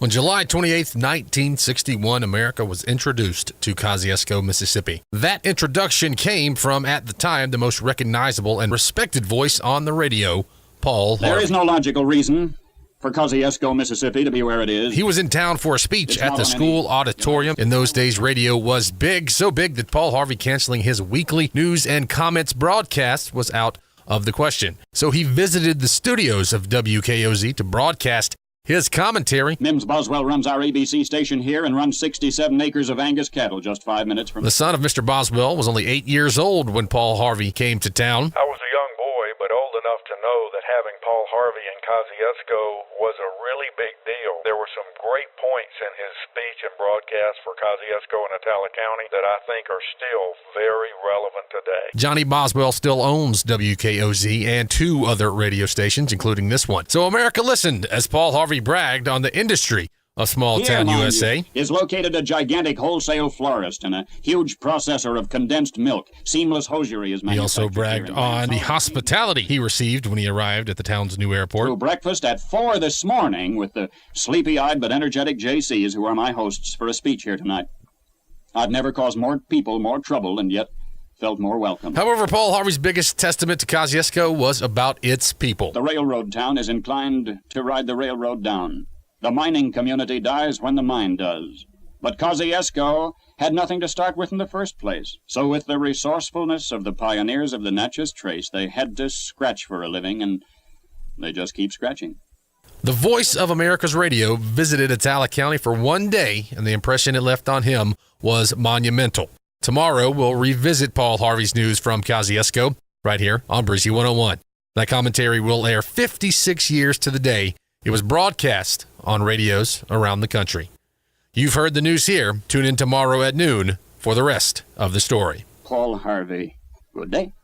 On July 28, 1961, America was introduced to Kosciusko, Mississippi. That introduction came from, at the time, the most recognizable and respected voice on the radio, Paul Harvey. There is no logical reason for Kosciusko, Mississippi to be where it is. He was in town for a speech at the school auditorium. In those days, radio was big, so big that Paul Harvey canceling his weekly news and comments broadcast was out of the question. So he visited the studios of WKOZ to broadcast his commentary. Mims Boswell runs our ABC station here and runs 67 acres of Angus cattle just 5 minutes from... The son of Mr. Boswell was only 8 years old when Paul Harvey came to town. I was a young boy, but old enough to know that having Paul Harvey in Kosciusko was a really big deal. There were some great points in his speech and broadcast for Kosciusko and Atala County that I think are still very relevant today. Johnny Boswell still owns WKOZ and 2 other radio stations, including this one. So America listened as Paul Harvey bragged on the industry of small-town USA. Is located a gigantic wholesale florist and a huge processor of condensed milk. Seamless hosiery is manufactured. He also bragged on the hospitality he received when he arrived at the town's new airport. Through breakfast at 4 this morning with the sleepy-eyed but energetic JCs who are my hosts for a speech here tonight. I've never caused more people more trouble and yet felt more welcome. However, Paul Harvey's biggest testament to Kosciusko was about its people. The railroad town is inclined to ride the railroad down. The mining community dies when the mine does. But Kosciusko had nothing to start with in the first place. So with the resourcefulness of the pioneers of the Natchez Trace, they had to scratch for a living, and they just keep scratching. The voice of America's radio visited Atala County for one day, and the impression it left on him was monumental. Tomorrow, we'll revisit Paul Harvey's news from Kosciusko right here on Breezy 101. That commentary will air 56 years to the day it was broadcast on radios around the country. You've heard the news here. Tune in tomorrow at noon for the rest of the story. Paul Harvey, good day.